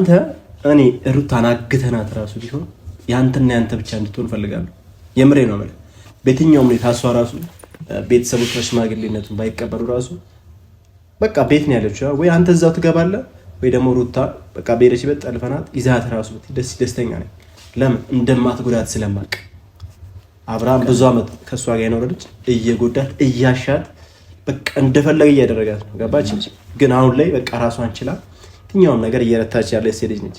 አንተ እኔ ሩታን አግተናት ራሱ ቢሆን ያንተና ያንተ ብቻ እንድትሆን ፈልጋለሁ። የምሬ ነው ማለት በየትኛውም ሁኔታ እሷ ራሱ ቤተሰቦቿ ሽማግሌነቱን ባይቀበሉ ራሱ በቃ ቤት ነው ያለችው። ወይ አንተ እዛው ትገባለህ ወይ ደግሞ ሩታ በቃ በሄደች በጠልፈናት ይዛት ራሱ ደስተኛ ነኝ። ለምን እንደማትጎዳት ስለማቅ አብርሃም ብዙ አመት ከሷ ጋር የኖረች እየጎዳት እያሻት በቃ እንደፈለገ እያደረጋት ነው። ገባች? ግን አሁን ላይ በቃ ራሷን ችላ የትኛውም ነገር እየረታች ያለች ሴት ልጅ ነች።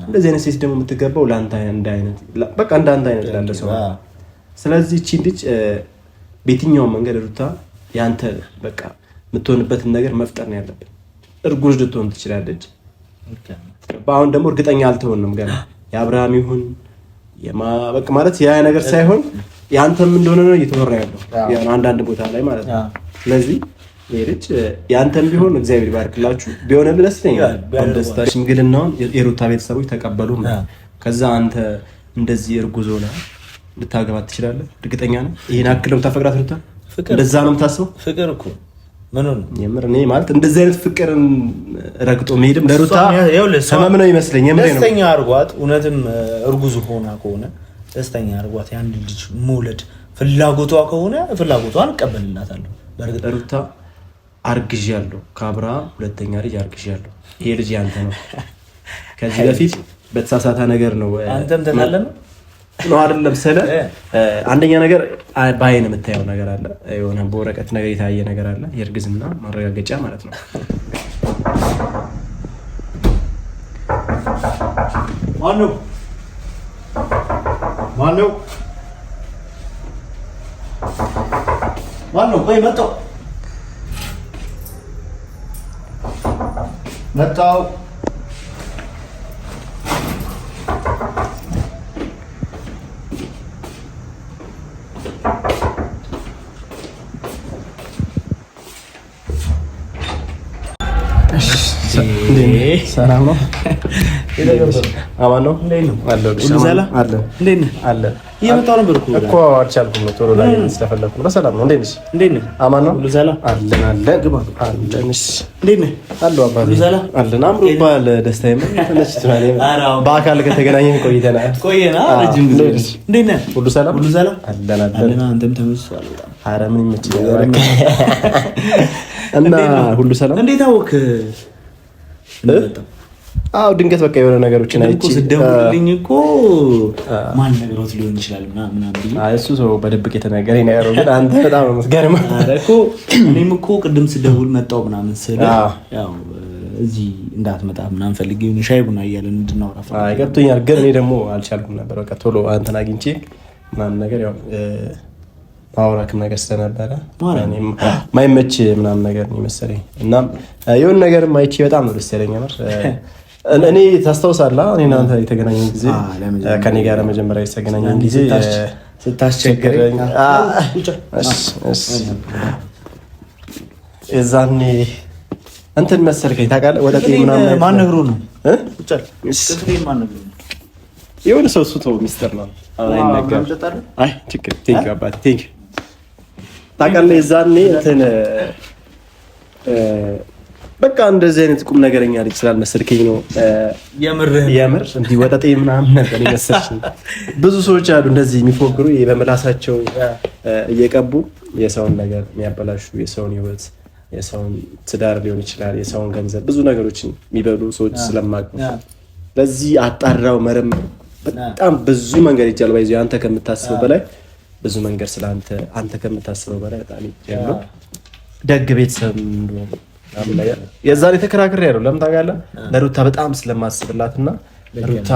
እንደዚህ አይነት ሴት ደግሞ የምትገባው ለአንተ አይነት በቃ እንዳንተ አይነት ላለ ሰው። ስለዚህ እቺ ልጅ በየትኛውም መንገድ ሩታ ያንተ በቃ የምትሆንበትን ነገር መፍጠር ነው ያለብን። እርጉዝ ልትሆን ትችላለች። አሁን ደግሞ እርግጠኛ አልተሆንም ገና የአብርሃም ይሁን በቃ ማለት ያ ነገር ሳይሆን ያንተም እንደሆነ ነው እየተወራ ያለው አንዳንድ ቦታ ላይ ማለት ነው። ስለዚህ ልጅ ያንተም ቢሆን እግዚአብሔር ይባርክላችሁ ቢሆንልህ ደስ ይለኛል። ደስታ ሽምግልናውን የሩታ ቤተሰቦች ተቀበሉ። ከዛ አንተ እንደዚህ እርጉዝ ሆና ልታገባት ትችላለህ። እርግጠኛ ነኝ ይሄን አክለው ታፈቅራት ሩታ እንደዛ ነው የምታስበው። ፍቅር እኮ ምን ነው የምር እኔ ማለት እንደዚህ አይነት ፍቅርን ረግጦ መሄድም ለሩታ ሰመም ነው ይመስለኝ። የምር ነው ደስተኛ አርጓት። እውነትም እርጉዝ ሆና ከሆነ ደስተኛ አርጓት። ያን ልጅ መውለድ ፍላጎቷ ከሆነ ፍላጎቷን እቀበልላታለሁ። በእርግጥ ሩታ አርግዣለሁ ከአብርሃም ሁለተኛ ልጅ አርግዣለሁ። ይሄ ልጅ ያንተ ነው። ከዚህ በፊት በተሳሳተ ነገር ነው አንተም ተናለህ ነው አይደለም? ስለ አንደኛ ነገር ባይን የምታየው ነገር አለ፣ የሆነ በወረቀት ነገር የታየ ነገር አለ፣ የእርግዝና ማረጋገጫ ማለት ነው። ማነው ማነው ማነው? ቆይ መጣሁ ሰላም ነው? አማን ነው? እየመጣሁ ነበር እኮ አልቻልኩም ነው ቶሎ ላይ ስለፈለኩ ነው። ሰላም ነው? እንዴት ነሽ? አማን ነው? አለን አለን ግባ አለን። እሺ እንዴት ነህ? አለው አባቴ አለን። አምሮባል። ደስታዬ ምን ተነስተናል። በአካል ከተገናኘን ቆየና ረጅም ጊዜ። እንዴት ነህ? ሁሉ ሰላም አለን አለን። አንተም ተመስሏል። ኧረ ምን ይመችል እና ሁሉ ሰላም። እንዴት አወክ? አው ድንገት በቃ የሆነ ነገሮችን አይቼ ስደውልልኝ እኮ ማን ነገሮት ሊሆን ይችላል ምናምን። እሱ ሰው በድብቅ የተናገረኝ ነገር ነው። ግን አንተ በጣም ነው የምትገርመው። ኧረ እኮ እኔም እኮ ቅድም ስደውል መጣሁ ምናምን ስለ ያው እዚህ እንዳትመጣ ምናምን ፈልጌ ነው ሻይ ቡና እያለን እንድናወራ ገብቶኛል። ግን እኔ ደግሞ አልቻልኩም ነበር። በቃ ቶሎ አንተን አግኝቼ ምናምን ነገር ያው ማውራክም ነገር ስለነበረ እኔም ማይመች ምናምን ነገር ነው መሰለኝ። እና የሆነ ነገር ማይቼ በጣም ነው ደስ ያለኝ ነበር። እኔ ታስታውሳለህ እኔና አንተ የተገናኘን ጊዜ ከኔ ጋር ለመጀመሪያ የተገናኘን ጊዜ ስታስቸግረኝ እዛኔ እንትን መሰልከኝ ታውቃለህ። ወደ ጤና ምናምን ማን ነግሮ ነው የሆነ ሰው እሱ ተው ሚስጥር ነው አይነገርም። አይ ችግር ቴንክ ዩ አባቴ ቴንክ ዩ ታውቃለህ። እዛኔ እንትን በቃ እንደዚህ አይነት ቁም ነገረኛ ልጅ ስላልመሰልከኝ ነው የምር እንዲህ ወጠጤ ምናምን ነገር ይመስልሽ። ብዙ ሰዎች አሉ እንደዚህ የሚፎክሩ በመላሳቸው እየቀቡ የሰውን ነገር የሚያበላሹ የሰውን ሕይወት የሰውን ትዳር ሊሆን ይችላል የሰውን ገንዘብ ብዙ ነገሮችን የሚበሉ ሰዎች ስለማቅ ለዚህ አጣራው መረመር በጣም ብዙ መንገድ ይቻላል። ባይዞ አንተ ከምታስበው በላይ ብዙ መንገድ ስለአንተ አንተ ከምታስበው በላይ በጣም ይቻላል። ደግ ቤተሰብ እንደሆነ የዛሬ ተከራክሬ ያለው ለምን ታውቃለህ? ለሩታ በጣም ስለማስብላትና ሩታ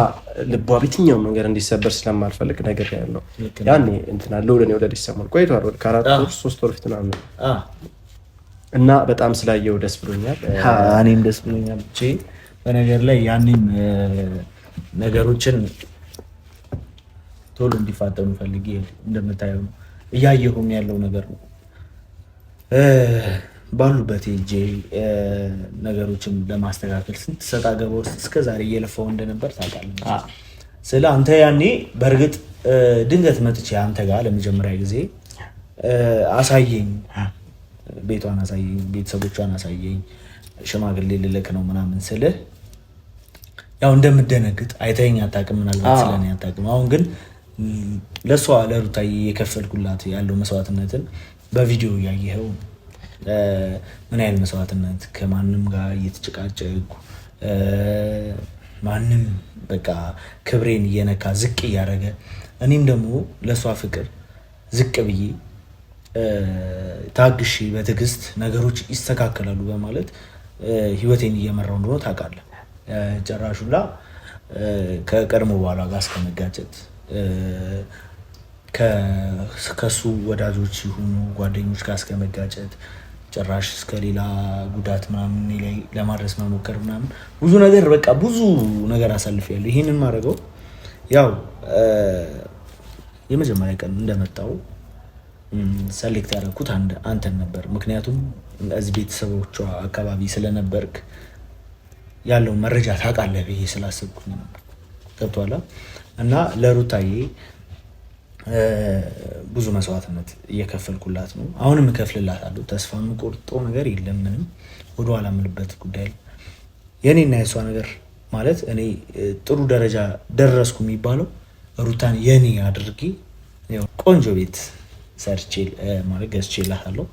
ልቧ በየትኛው መንገድ እንዲሰበር ስለማልፈልግ ነገር ያለው ያኔ እንትና ለወለኔ ወለደች ሰሞን ቆይቷል። ወደ 4 ወር 3 ወር ፊት ምናምን እና በጣም ስላየው ደስ ብሎኛል። እኔም ደስ ብሎኛል። ብቻ በነገር ላይ ያኔም ነገሮችን ቶሎ እንዲፋጠኑ ፈልጌ እንደምታየው እያየሁም ያለው ነገር ነው። ባሉበት እጄ ነገሮችን ለማስተካከል ስንት ሰጣ ገባ ውስጥ እስከዛሬ እየለፋው እንደነበር ታውቃለህ። ስለ አንተ ያኔ በእርግጥ ድንገት መጥቼ አንተ ጋር ለመጀመሪያ ጊዜ አሳየኝ፣ ቤቷን አሳየኝ፣ ቤተሰቦቿን አሳየኝ፣ ሽማግሌ ልልክ ነው ምናምን ስልህ ያው እንደምደነግጥ አይተኸኝ አታውቅም፣ ምናልባት ስለኔ አታውቅም። አሁን ግን ለሷ ለሩታዬ የከፈልኩላት ያለው መስዋዕትነትን በቪዲዮ እያየኸው ምን ያህል መስዋዕትነት ከማንም ጋር እየተጨቃጨቁ ማንም በቃ ክብሬን እየነካ ዝቅ እያደረገ እኔም ደግሞ ለሷ ፍቅር ዝቅ ብዬ ታግሼ በትዕግስት ነገሮች ይስተካከላሉ በማለት ህይወቴን እየመራው እንደሆነ ታውቃለህ። ጭራሹላ ከቀድሞ በኋላ ጋር እስከመጋጨት ከሱ ወዳጆች ይሁኑ ጓደኞች ጋር እስከመጋጨት ጭራሽ እስከ ሌላ ጉዳት ምናምን ላይ ለማድረስ መሞከር ምናምን ብዙ ነገር በቃ ብዙ ነገር አሳልፌያለሁ። ይሄንን ማድረገው ያው የመጀመሪያ ቀን እንደመጣው ሰሌክት ያደረኩት አንተን ነበር። ምክንያቱም እዚህ ቤተሰቦቿ አካባቢ ስለነበርክ ያለው መረጃ ታውቃለህ ብዬ ስላሰብኩኝ ነበር። ገብቶሃል? እና ለሩታዬ ብዙ መስዋዕትነት እየከፈልኩላት ነው። አሁንም እከፍልላታለሁ። ተስፋ የምቆርጠው ነገር የለም። ምንም ወደኋላ የምልበት ጉዳይ የኔና የሷ ነገር ማለት እኔ ጥሩ ደረጃ ደረስኩ የሚባለው ሩታን የኔ አድርጌ ቆንጆ ቤት ሰርቼ ማለት ገዝቼላታለሁ።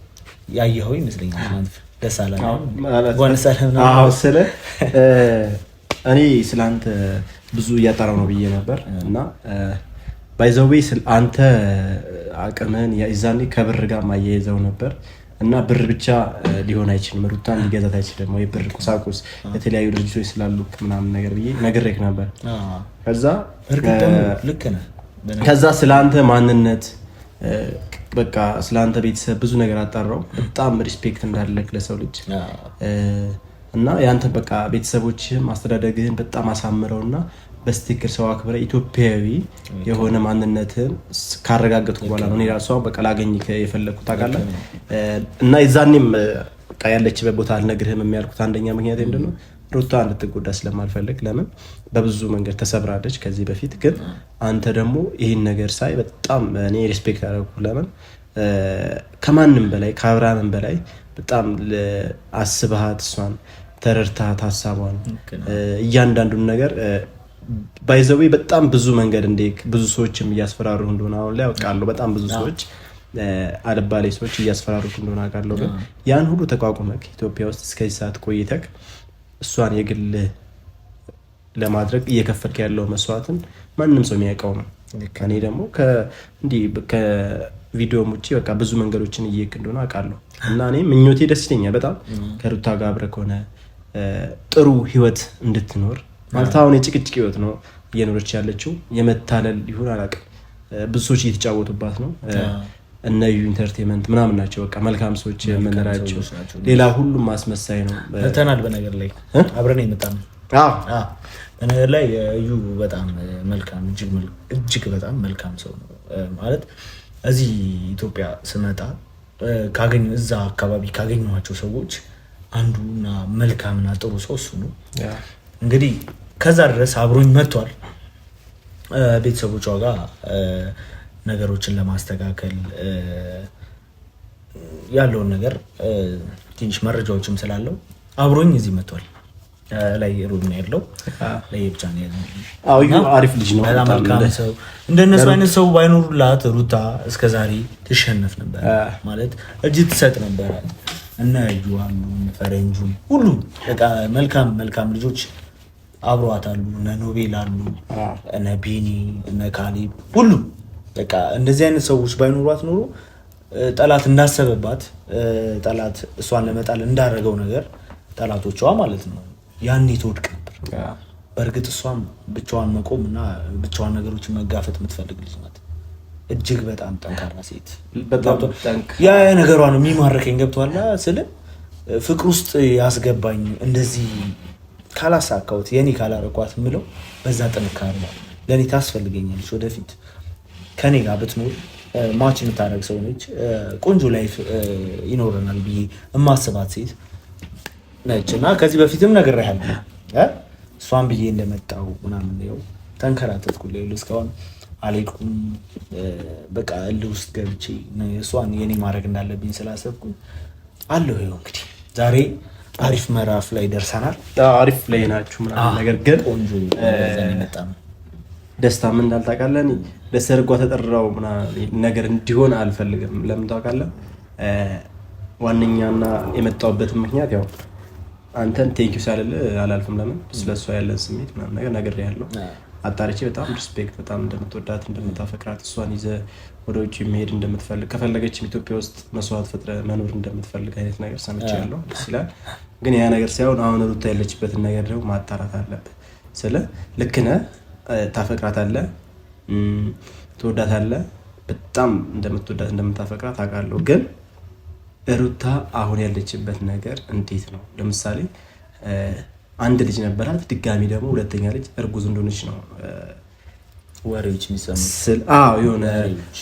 ያየኸው ይመስለኛል። ደስ አላለህም? እኔ ስለአንተ ብዙ እያጠራው ነው ብዬ ነበር እና ባይዘዌ አንተ አቅምህን የዛኔ ከብር ጋር ማያይዘው ነበር እና ብር ብቻ ሊሆን አይችልም፣ ሩታን ሊገዛት አይችልም፣ ወይ ብር ቁሳቁስ የተለያዩ ድርጅቶች ስላሉ ምናምን ነገር ብዬ ነግሬህ ነበር። ከዛ ስለአንተ ማንነት በቃ ስለአንተ ቤተሰብ ብዙ ነገር አጣራው። በጣም ሪስፔክት እንዳለክ ለሰው ልጅ እና ያንተ በቃ ቤተሰቦችህም አስተዳደግህን በጣም አሳምረውና በስትክክል ሰው አክብረ ኢትዮጵያዊ የሆነ ማንነትን ካረጋገጡ በኋላ ነው እኔ ራሷ በቃ ላገኝህ የፈለኩት ታውቃለህ። እና የዛኔም በቃ ያለችበት ቦታ አልነግርህም የሚያልኩት አንደኛ ምክንያት ምንድነው ሩታ እንድትጎዳ ስለማልፈልግ። ለምን በብዙ መንገድ ተሰብራለች ከዚህ በፊት። ግን አንተ ደግሞ ይህን ነገር ሳይ በጣም እኔ ሪስፔክት አደረኩ። ለምን ከማንም በላይ ከአብርሃምን በላይ በጣም አስበሃት፣ እሷን ተረድተሃት፣ ሀሳቧን እያንዳንዱን ነገር ባይዘዌ በጣም ብዙ መንገድ ብዙ ሰዎችም እያስፈራሩ እንደሆነ አሁን ላይ አውቃለሁ። በጣም ብዙ ሰዎች አልባሌ ሰዎች እያስፈራሩ እንደሆነ አውቃለሁ። ግን ያን ሁሉ ተቋቁመክ ኢትዮጵያ ውስጥ እስከዚህ ሰዓት ቆይተክ እሷን የግል ለማድረግ እየከፈልክ ያለው መስዋዕትን ማንም ሰው የሚያውቀው ነው። እኔ ደግሞ ከቪዲዮም ውጭ በቃ ብዙ መንገዶችን እየሄድክ እንደሆነ አውቃለሁ እና እኔ ምኞቴ ደስ ይለኛል በጣም ከሩታ ጋር አብረህ ከሆነ ጥሩ ህይወት እንድትኖር ማለት። አሁን የጭቅጭቅ ህይወት ነው እየኖረች ያለችው። የመታለል ይሁን አላውቅም፣ ብዙ ሰዎች እየተጫወቱባት ነው። እነ ዩ ኢንተርቴንመንት ምናምን ናቸው በቃ መልካም ሰዎች የምንላቸው። ሌላ ሁሉም ማስመሳይ ነው። ተናል በነገር ላይ አብረን የመጣን በነገር ላይ ዩ በጣም መልካም እጅግ በጣም መልካም ሰው ነው ማለት። እዚህ ኢትዮጵያ ስመጣ እዛ አካባቢ ካገኘኋቸው ሰዎች አንዱና መልካምና ጥሩ ሰው እሱ ነው። እንግዲህ ከዛ ድረስ አብሮኝ መጥቷል። ቤተሰቦቿ ጋር ነገሮችን ለማስተካከል ያለውን ነገር ትንሽ መረጃዎችም ስላለው አብሮኝ እዚህ መጥቷል። ላይ ሩም ነው ያለው ላይ ብቻ ነው ያለው። አሪፍ ልጅ ነው፣ በጣም መልካም ሰው። እንደነሱ አይነት ሰው ባይኖሩላት ሩታ እስከዛሬ ትሸነፍ ነበር ማለት እጅ ትሰጥ ነበር። እና ዩዋን ፈረንጁ ሁሉ በቃ መልካም ልጆች አብሯት አሉ። እነ ኖቤል አሉ፣ እነ ቢኒ፣ እነ ካሊብ ሁሉ በቃ እንደዚህ አይነት ሰዎች ባይኖሯት ኖሮ ጠላት እንዳሰበባት ጠላት እሷን ለመጣል እንዳደረገው ነገር ጠላቶቿ ማለት ነው ያኔ ትወድቅ ነበር። በእርግጥ እሷም ብቻዋን መቆም እና ብቻዋን ነገሮችን መጋፈጥ የምትፈልግ ልጅ ናት። እጅግ በጣም ጠንካራ ሴት። ያ ነገሯ ነው የሚማርከኝ። ገብቶሃል ስል ፍቅር ውስጥ ያስገባኝ እንደዚህ ካላሳካሁት የኔ ካላረኳት የምለው በዛ ጥንካሬ ለእኔ ታስፈልገኛለች። ወደፊት ከኔ ጋር ብትኖር ማች የምታደርግ ሰው ነች። ቆንጆ ላይፍ ይኖረናል ብዬ የማስባት ሴት ነች እና ከዚህ በፊትም ነግሬሃለሁ እሷን ብዬ እንደመጣው ምናምን ነው ተንከራተትኩ። እስካሁን አልሄድኩም። በቃ እልህ ውስጥ ገብቼ እሷን የኔ ማድረግ እንዳለብኝ ስላሰብኩ አለሁ። ይኸው እንግዲህ ዛሬ አሪፍ ምዕራፍ ላይ ደርሰናል። አሪፍ ላይ ናችሁ ምናምን ነገር ግን ቆንጆ መጣ ነው። ደስታ ምን እንዳልታውቃለህ ለሰርጓ ተጠራው ምናምን ነገር እንዲሆን አልፈልግም። ለምን ታውቃለህ? ዋነኛና የመጣሁበት ምክንያት ያው አንተን ቴንኪው ሳልል አላልፍም። ለምን ስለሷ ያለን ስሜት ምናምን ነገር ነግሬሃለሁ። አጣርቼ በጣም ሪስፔክት በጣም እንደምትወዳት እንደምታፈቅራት እሷን ይዘህ ወደ ውጭ መሄድ እንደምትፈልግ ከፈለገችም ኢትዮጵያ ውስጥ መስዋዕት ፈጥረ መኖር እንደምትፈልግ አይነት ነገር ሰምቻለሁ። ደስ ይላል። ግን ያ ነገር ሳይሆን አሁን ሩታ ያለችበትን ነገር ደግሞ ማጣራት አለብህ። ስለ ልክ ነህ፣ ታፈቅራታለህ፣ ትወዳታለህ፣ በጣም እንደምትወዳት እንደምታፈቅራት አውቃለሁ። ግን ሩታ አሁን ያለችበት ነገር እንዴት ነው? ለምሳሌ አንድ ልጅ ነበራት፣ ድጋሚ ደግሞ ሁለተኛ ልጅ እርጉዝ እንደሆነች ነው ወሬዎች የሚሰሙት። የሆነ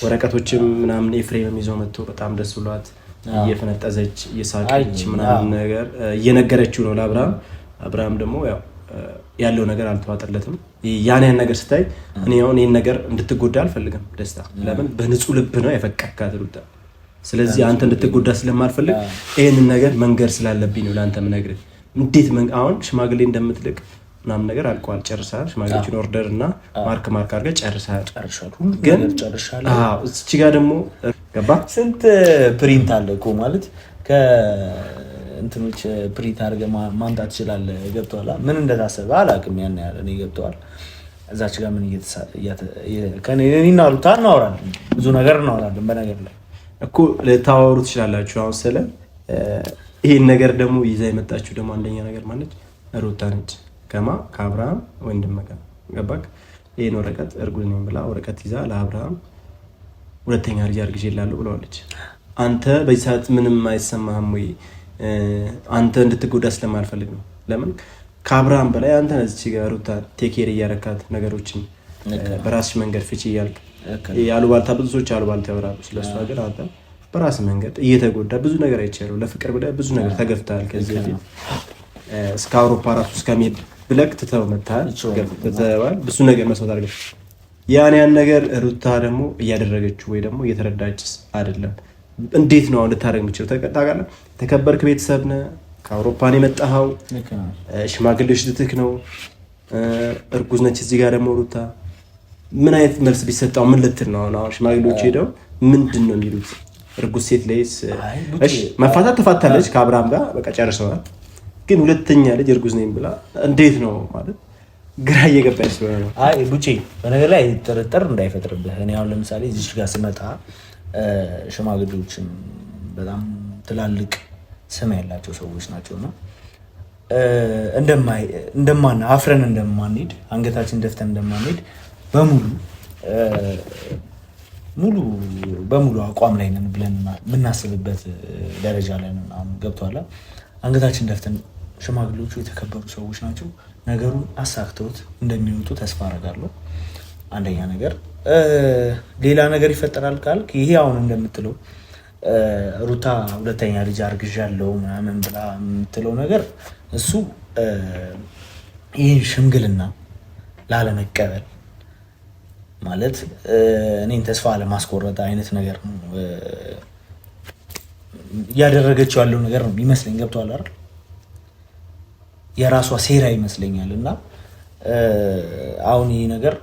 ወረቀቶችም ምናምን ኤፍሬም ይዞ መጥቶ በጣም ደስ ብሏት እየፈነጠዘች እየሳቀች ምናምን ነገር እየነገረችው ነው ለአብርሃም። አብርሃም ደግሞ ያለው ነገር አልተዋጠለትም። ያን ነገር ስታይ እኔ አሁን ይህን ነገር እንድትጎዳ አልፈልግም። ደስታ ለምን በንጹህ ልብ ነው የፈቀድካት ሩታ። ስለዚህ አንተ እንድትጎዳ ስለማልፈልግ ይህንን ነገር መንገር ስላለብኝ ነው ለአንተ የምነግርህ። እንዴት አሁን ሽማግሌ እንደምትልቅ ምናምን ነገር አልቋል፣ ጨርሰሃል። ሽማግሌዎችን ኦርደር እና ማርክ አድርገህ ጨርሰሃል። ግን እዚች ጋር ደግሞ ገባ ስንት ፕሪንት አለ እኮ ማለት ከእንትኖች ፕሪንት አድርገህ ማምጣት ትችላለህ። ገብቶሃል? ምን እንደታሰበ አላውቅም። ያን ያህል እኔ ገብቶሃል? እዛች ጋር ምን እኔና ሩታ እናወራለን፣ ብዙ ነገር እናወራለን። በነገር ላይ እኮ ልታወሩ ትችላላችሁ። አሁን ስለ ይሄን ነገር ደግሞ ይዛ የመጣችሁ ደግሞ አንደኛ ነገር ማነች? ሩታ ነች። ከአብርሃም ወንድም ጋር ገባክ? ይሄን ወረቀት እርጉዝ ነኝ ብላ ወረቀት ይዛ ለአብርሃም ሁለተኛ ልጅ አርግዤላለሁ ብለዋለች። አንተ በዚህ ሰዓት ምንም አይሰማህም ወይ? አንተ እንድትጎዳ ስለማልፈልግ ነው። ለምን ከአብርሃም በላይ አንተ ነዚህ ጋር ሩታ ቴኬር እያረካት ነገሮችን በራስሽ መንገድ ፍቺ እያልክ ያሉባልታ ብዙ ሰዎች አሉባልታ ያወራሉ ስለሷ። ግን አንተ በራስ መንገድ እየተጎዳ ብዙ ነገር አይቻለሁ። ለፍቅር ብለህ ብዙ ነገር ተገፍተሃል። ከዚህ በፊት እስከ አውሮፓ ራሱ እስከሚሄድ ብለህ ትተው መጥተሃል። ብዙ ነገር መስዋዕት አድርገህ ያን ነገር ሩታ ደግሞ እያደረገችው ወይ ደግሞ እየተረዳች አይደለም። እንዴት ነው አሁን ልታደርግ የምችለው? ታውቃለህ፣ ተከበርክ፣ ቤተሰብ ነህ፣ ከአውሮፓ ነው የመጣኸው፣ ሽማግሌዎች ልትክ ነው፣ እርጉዝ ነች። እዚህ ጋር ደግሞ ሩታ ምን አይነት መልስ ቢሰጣው ምን ልትል ነው? አሁን ሽማግሌዎች ሄደው ምንድን ነው የሚሉት? እርጉዝ ሴት ላይስ መፋታት ተፋታለች ከአብርሃም ጋር በቃ ጨርሰዋል። ግን ሁለተኛ ልጅ እርጉዝ ነኝ ብላ እንዴት ነው ማለት ግራ እየገባኝ ስለሆነ ነው። አይ ቡቼ በነገር ላይ ጥርጥር እንዳይፈጥርብህ። እኔ አሁን ለምሳሌ እዚህ ጋር ስመጣ ሽማግሌዎችም በጣም ትላልቅ ስም ያላቸው ሰዎች ናቸውና አፍረን እንደማንሄድ አንገታችን ደፍተን እንደማንሄድ በሙሉ አቋም ላይ ነን ብለን የምናስብበት ደረጃ ላይ ነን። አሁን ገብቶሃል? አንገታችን ደፍተን ሽማግሌዎቹ የተከበሩ ሰዎች ናቸው። ነገሩን አሳክተውት እንደሚወጡ ተስፋ አደርጋለሁ። አንደኛ ነገር። ሌላ ነገር ይፈጠራል ካልክ ይሄ አሁን እንደምትለው ሩታ ሁለተኛ ልጅ አርግዣለሁ ምናምን ብላ የምትለው ነገር እሱ ይህን ሽምግልና ላለመቀበል ማለት እኔን ተስፋ ለማስቆረጥ አይነት ነገር ነው እያደረገችው ያለው ነገር ነው ይመስለኝ። ገብቶሃል አይደል? የራሷ ሴራ ይመስለኛል። እና አሁን ይህ ነገር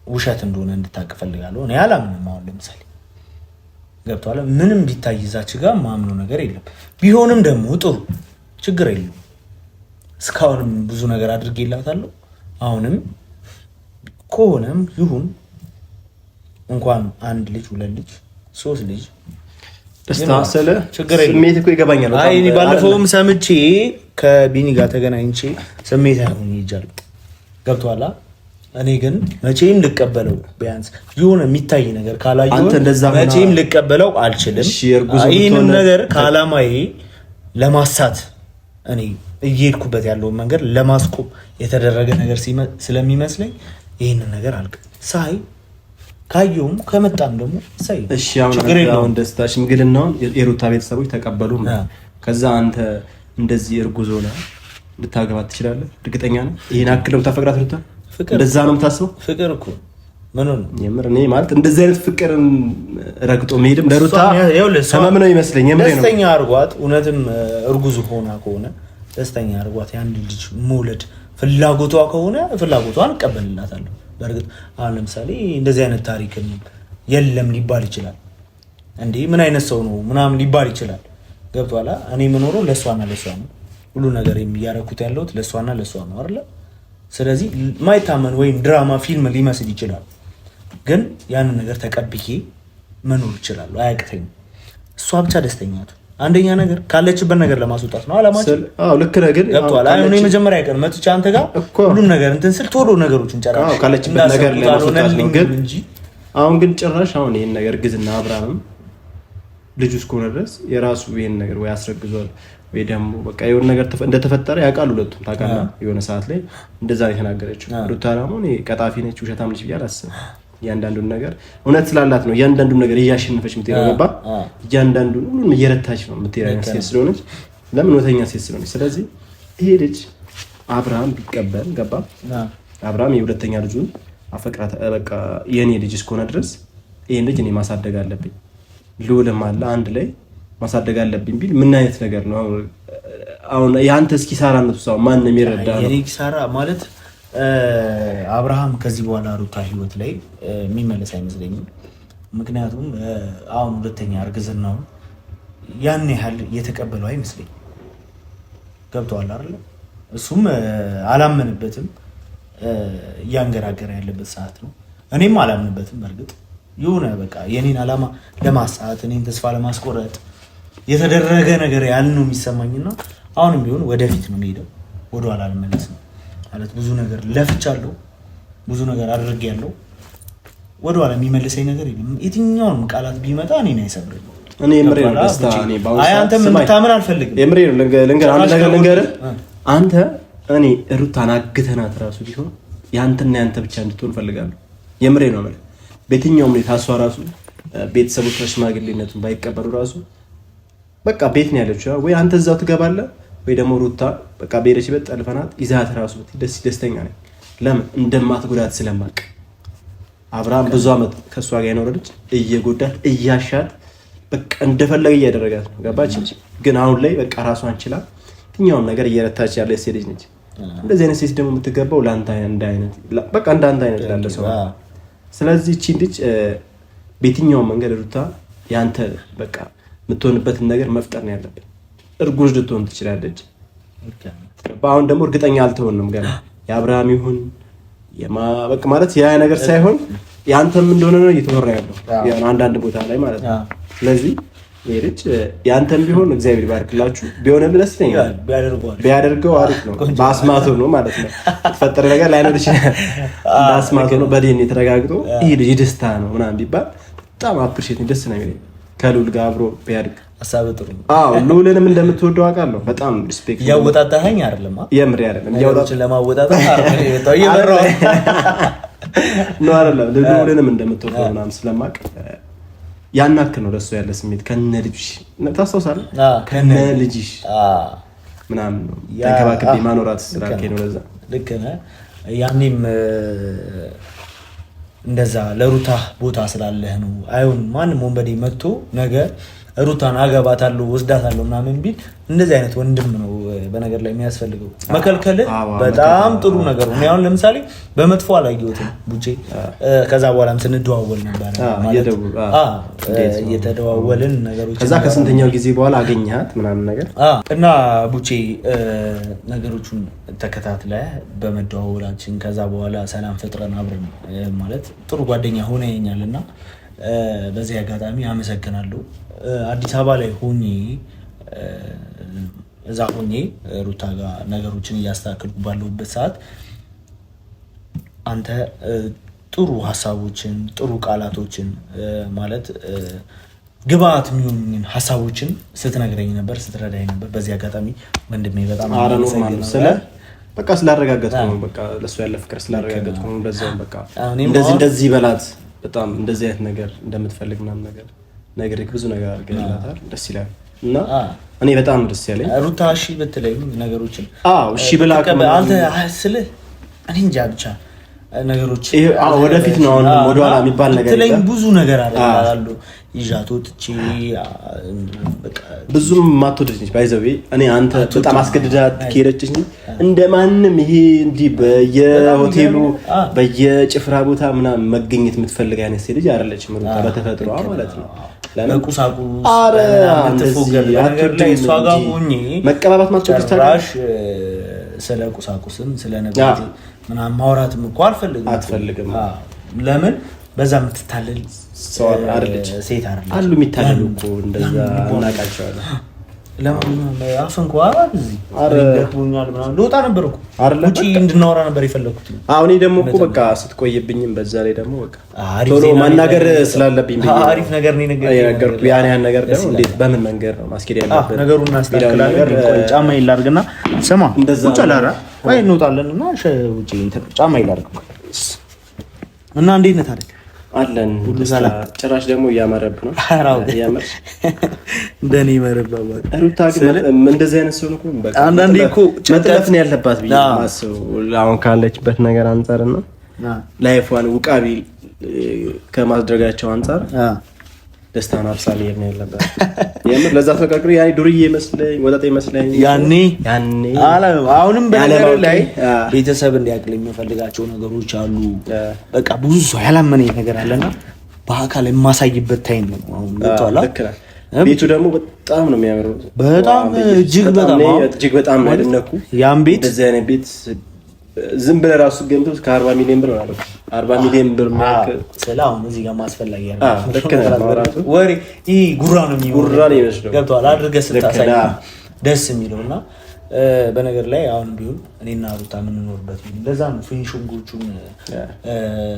ውሸት እንደሆነ እንድታውቅ እፈልጋለሁ። እኔ አላምንም። አሁን ለምሳሌ ገብቶሃል? ምንም ቢታይ እዛች ጋር ማምነው ነገር የለም። ቢሆንም ደግሞ ጥሩ ችግር የለም። እስካሁንም ብዙ ነገር አድርጌላታለሁ። አሁንም ከሆነም ይሁን እንኳን አንድ ልጅ ሁለት ልጅ ሶስት ልጅ ደስታ ስለ ስሜት እኮ ይገባኛል። አይ እኔ ባለፈውም ሰምቼ ከቢኒ ጋር ተገናኝቼ ስሜት አይሆን ይጃል። ገብቶሃል? እኔ ግን መቼም ልቀበለው ቢያንስ የሆነ የሚታይ ነገር ካላየሁ መቼም ልቀበለው አልችልም። ይህንን ነገር ከዓላማዬ ለማሳት እኔ እየሄድኩበት ያለውን መንገድ ለማስቆም የተደረገ ነገር ስለሚመስለኝ ይህንን ነገር ሳይ ካየውም ከመጣም ደግሞ ሳይ እሺ አሁን ደስታ ሽምግልናውን የሩታ ቤተሰቦች ተቀበሉ። ከዛ አንተ እንደዚህ እርጉዝ ሆነ ልታገባት ትችላለህ? እርግጠኛ ነህ? ይሄን አክለው ታፈቅራት ሩታ? እንደዛ ነው የምታስበው? ፍቅር እኮ ምን ነው የምር እኔ ማለት እንደዚህ አይነት ፍቅርን ረግጦ መሄድም ለሩታ ሰመም ነው ይመስለኝ። የምር ነው ደስተኛ አርጓት። እውነትም እርጉዝ ሆና ከሆነ ደስተኛ አድርጓት የአንድ ልጅ መውለድ ፍላጎቷ ከሆነ ፍላጎቷን እቀበልላታለሁ። በእርግጥ አሁን ለምሳሌ እንደዚህ አይነት ታሪክ የለም ሊባል ይችላል። እንዴ ምን አይነት ሰው ነው ምናምን ሊባል ይችላል። ገብቷላ? እኔ የምኖረው ለእሷና ለእሷ ነው። ሁሉ ነገር የሚያረኩት ያለሁት ለእሷና ለእሷ ነው አይደለ? ስለዚህ ማይታመን ወይም ድራማ ፊልም ሊመስል ይችላል፣ ግን ያንን ነገር ተቀብዬ መኖር ይችላል። አያቅተኝም። እሷ ብቻ ደስተኛ ናት። አንደኛ ነገር ካለችበት ነገር ለማስወጣት ነው አላማችን። ልክ ነህ። ግን ገብቶሃል? አሁን የመጀመሪያ ቀን መጥቼ አንተ ጋር ሁሉም ነገር እንትን ስል ቶሎ ነገሮችን ጨራሽ ካለችበት ነገር ለማስወጣት ነው። ግን አሁን ግን ጭራሽ አሁን ይሄን ነገር ግዝና አብርሃም ልጁ እስከሆነ ድረስ የራሱ ይሄን ነገር ወይ አስረግዟል ወይ ደግሞ በቃ የሆነ ነገር እንደተፈጠረ ያውቃሉ ሁለቱም። ታውቃለህ የሆነ ሰዓት ላይ እንደዛ ነው የተናገረችው ሩታ። ደግሞ ቀጣፊ ነች ውሸታም ነች ብዬ አላስብም። እያንዳንዱን ነገር እውነት ስላላት ነው እያንዳንዱን ነገር እያሸነፈች የምትሄደው። ገባ? እያንዳንዱን ሁሉንም እየረታች ነው የምትሄደው ሴት ስለሆነች፣ ለምን እውነተኛ ሴት ስለሆነች። ስለዚህ ይሄ ልጅ አብርሃም ቢቀበል ገባ? አብርሃም የሁለተኛ ልጁን አፈቅራት በቃ የኔ ልጅ እስከሆነ ድረስ ይሄን ልጅ እኔ ማሳደግ አለብኝ፣ ልውልም አለ አንድ ላይ ማሳደግ አለብኝ ቢል ምን አይነት ነገር ነው? አሁን ያንተ እስኪ ሳራነቱ ሰው ማን ነው የሚረዳ ነው? የኔ ሳራ ማለት አብርሃም ከዚህ በኋላ ሩታ ህይወት ላይ የሚመለስ አይመስለኝም። ምክንያቱም አሁን ሁለተኛ እርግዝናውን ያን ያህል እየተቀበለው አይመስለኝም። ገብቶሃል አይደል? እሱም አላመንበትም፣ እያንገራገረ ያለበት ሰዓት ነው። እኔም አላምንበትም። በእርግጥ የሆነ በቃ የኔን አላማ ለማሳት እኔን ተስፋ ለማስቆረጥ የተደረገ ነገር ያህል ነው የሚሰማኝና አሁንም ቢሆን ወደፊት ነው የምሄደው፣ ወደኋላ አልመለስም። ማለት ብዙ ነገር ለፍቻለሁ፣ ብዙ ነገር አድርጌያለሁ። ወደኋላ የሚመልሰኝ ነገር የለም። የትኛውንም ቃላት ቢመጣ እኔን አይሰብርም። እኔ የምሬ ነው ደስታ። እኔ አንተ የምታምን አልፈልግም። የምሬ ነው። ልንገርህ አንተ እኔ ሩታን አግተናት ራሱ ቢሆን ያንተና ያንተ ብቻ እንድትሆን እፈልጋለሁ። የምሬ ነው ማለት በየትኛውም ሁኔታ እሷ ራሱ ቤተሰቦቿ ሽማግሌነቱን ባይቀበሉ ራሱ በቃ ቤት ነው ያለችው። ወይ አንተ እዛው ትገባለህ ወይ ደግሞ ሩታ በቃ በሄደች ጠልፈናት ይዛት ራሱ ደስተኛ ነኝ። ለምን እንደማትጎዳት ስለማቅ። አብርሃም ብዙ ዓመት ከእሷ ጋር የኖረች እየጎዳት እያሻት በቃ እንደፈለገ እያደረጋት ነው። ገባች? ግን አሁን ላይ በቃ ራሷን ችላ የትኛውም ነገር እየረታች ያለች ሴት ልጅ ነች። እንደዚህ አይነት ሴት ደግሞ የምትገባው ለአንተ አይነት በቃ እንዳንተ አይነት ላለ ሰው። ስለዚህ እቺ ልጅ በየትኛውም መንገድ ሩታ ያንተ በቃ የምትሆንበትን ነገር መፍጠር ነው ያለብን። እርጉዝ ልትሆን ትችላለች። አሁን ደግሞ እርግጠኛ አልተሆንም ገና የአብርሃም ይሁን በቃ ማለት ያ ነገር ሳይሆን ያንተም እንደሆነ ነው እየተወራ ያለው አንዳንድ ቦታ ላይ ማለት ነው። ስለዚህ ይሄ ልጅ ያንተም ቢሆን እግዚአብሔር ይባርክላችሁ። ቢሆንም ደስ ይለኛል። ቢያደርገው አሪፍ ነው። በአስማቱ ነው ማለት ነው። የተፈጠረ ነገር ላይኖር ይችላል። በአስማቱ ነው በዲኤንኤ የተረጋግጦ ይሄ ልጅ ደስታ ነው ምናምን ቢባል በጣም አፕሪሼት ደስ ነው የሚለኝ። ከሉል ጋር አብሮ ቢያድግ ሀሳብ ጥሩ ነው። ሉልንም እንደምትወደው አውቃለሁ። በጣም ሪስፔክት እያወጣጣኸኝ አይደለም? የምር አይደለም እያወጣጣችን ለማወጣጣት እየበራሁ ነው አይደለም። ሉልንም እንደምትወደው ምናምን ስለማውቅ ያን ያክል ነው ለእሱ ያለ ስሜት። ከነ ልጅሽ ታስታውሳለህ? ከነ ልጅሽ ምናምን ነው ተንከባክቤ ማኖራት ስላልከኝ ነው። ለዛ ልክ ነህ። ያኔም እንደዛ ለሩታ ቦታ ስላለህ ነው። አይሆንም ማንም ወንበዴ መጥቶ ነገ ሩታን አገባታለሁ ወስዳታለሁ ምናምን ቢል እንደዚህ አይነት ወንድም ነው በነገር ላይ የሚያስፈልገው። መከልከል በጣም ጥሩ ነገር ነው። አሁን ለምሳሌ በመጥፎ አላየሁትም ቡቼ። ከዛ በኋላም ስንደዋወል ነበር ማለት እየተደዋወልን ነገሮች ከዛ ከስንተኛው ጊዜ በኋላ አገኘሃት ምናምን ነገር እና ቡቼ ነገሮቹን ተከታትለ በመደዋወላችን ከዛ በኋላ ሰላም ፈጥረን አብረን ማለት ጥሩ ጓደኛ ሆነኛልና በዚህ አጋጣሚ አመሰግናለሁ። አዲስ አበባ ላይ ሆኜ እዛ ሆኜ ሩታ ጋር ነገሮችን እያስተካከልኩ ባለሁበት ሰዓት አንተ ጥሩ ሀሳቦችን ጥሩ ቃላቶችን ማለት ግብአት የሚሆኑኝን ሀሳቦችን ስትነግረኝ ነበር፣ ስትረዳኝ ነበር። በዚህ አጋጣሚ ወንድሜ በጣም በቃ ስላረጋገጥኩ ነው። በቃ ለእሱ ያለ ፍቅር ስላረጋገጥኩ ነው። በዛውም በቃ እንደዚህ በላት በጣም እንደዚህ አይነት ነገር እንደምትፈልግ ምናምን ነገር ነግሬህ ብዙ ነገር አድርገህላታል። ደስ ይላል እና እኔ በጣም ደስ ያለኝ ሩታ እሺ ብትለኝ ነገሮችን እሺ ብላ አንተ ስልህ እኔ እንጃ ብቻ ነገሮች ወደፊት ነው። አሁን ወደኋላ የሚባል ነገር ትለኝ ብዙ ነገር አለ ይዣት ወጥቼ በቃ ብዙም ማትወደድ ነች ባይዘው እኔ አንተ በጣም አስገድዳት ከሄደችኝ እንደማንም ይሄ እንዲህ በየሆቴሉ በየጭፍራ ቦታ ምናምን መገኘት የምትፈልግ አይነት ሴት ልጅ አይደለችም ሩታ በተፈጥሮ ማለት ነው። ለቁሳቁስ አትፎገር ነገር ላይ እሷ ጋር ሆኜ መቀባባት ማስጨረስ ታራሽ ስለ ቁሳቁስም ስለ ነገር ምናምን ማውራትም እኮ አትፈልግም። ለምን በዛ የምትታለል ሰው አይደለች ሴት አይደለች አሉ የሚታለሉ እኮ እንደዛ እናቃቸዋለን። ለምን አፈንኳ እዚህ አረጋግቶኛል ምናምን ልወጣ ነበር እኮ ውጪ እንድናወራ ነበር የፈለኩት። አሁን ደግሞ እኮ በቃ ስትቆይብኝም በዛ ላይ ደግሞ በቃ ቶሎ ማናገር ስላለብኝ አሪፍ ነገር ነው ነገርኩ። ያን ነገር ደግሞ እንዴት በምን መንገድ ነው ማስኬድ ያለበት ነገሩን እናስተካክላለን። ጫማ ይላርግና ስማ ውጭ አላራ ወይ እንወጣለንና ውጪ ጫማ ይላርግ እና እንዴት ነህ ታዲያ? አለን ሁሉ ሰላም። ጭራሽ ደግሞ እያመረብ ነው። እያመረብ እንደኔ ይመረባባ ሩታ ግን እንደዚህ አይነት ሰው ነው በቃ አንዳንዴ እኮ መጥለፍ ነው ያለባት ብዬ ማስበው አሁን ካለችበት ነገር አንፃር ነው ላይፏን ውቃቢ ከማድረጋቸው አንፃር ደስታን አብሳል ነው ያለባት። የምር ለዛ ተቀቅሪ ያኔ ዱርዬ መስለኝ ወጣት መስለኝ ያኔ አሁንም በነገር ላይ ቤተሰብ እንዲያቅልኝ የምፈልጋቸው ነገሮች አሉ። በቃ ብዙ ሰው ያላመነኝ ነገር አለና በአካል የማሳይበት ታይም ነው አሁን ወጣላ። ቤቱ ደግሞ በጣም ነው የሚያምረው። በጣም እጅግ በጣም ነው ያደነኩ ያን ቤት። እንደዚህ አይነት ቤት ዝም ብለህ ራሱ ገምተው እስከ 40 ሚሊዮን ብር ነው 40 ሚሊዮን ብር ማለት ሰላም እዚህ ጋር ማስፈላጊ ያለው ወሬ ይሄ ጉራ ነው የሚሆነው። ገብቷል አድርገህ ስታሳይ ደስ የሚለውና በነገር ላይ አሁን ቢሆን እኔና ሩታ የምንኖርበት ለዛ ነው ፊኒሽንጎቹን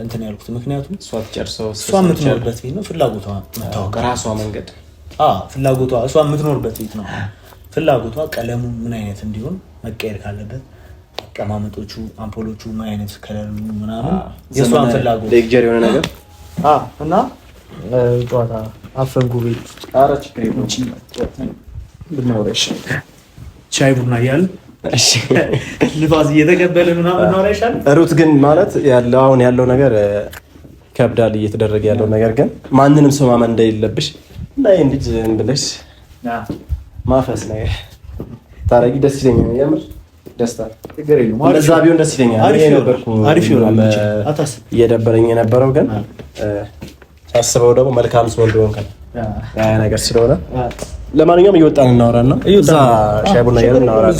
እንትን ያልኩት። ምክንያቱም እሷ ትጨርሰው እሷ የምትኖርበት ቤት ነው ፍላጎቷ መታወቅ ራሷ መንገድ ፍላጎቷ እሷ የምትኖርበት ቤት ነው ፍላጎቷ ቀለሙ ምን አይነት እንዲሆን መቀየር ካለበት ቀማመጦቹ አምፖሎቹ ምን አይነት ከለሩ ምናምን የሷን ፍላጎት ሌክቸር የሆነ ነገር እና ጨዋታ አፈንጉ ቤት አራች ክሬሞች ብናወራሽ ቻይ ቡና ያያል። እሺ ልባዝ እየተቀበለ ምናምን ብናወራሽ ሩት ግን ማለት ያለው አሁን ያለው ነገር ከብዳል እየተደረገ ያለው ነገር ግን ማንንም ሰው ማመን እንደሌለብሽ እና ይሄን ልጅ እንብለሽ ማፈስ ነገር ታረጊ ደስ ይለኛል የምር ደስታ ነገር የለም። እንደዛ ቢሆን ደስ ይለኛል። አሪፍ ይሆናል። አታስብ እየደበረኝ የነበረው ግን ሳስበው ደግሞ መልካም ሰው እንደሆነ ያ ነገር ስለሆነ ለማንኛውም እየወጣን እናወራና እዛ ሻይ ቡና እያልን እናወራለን።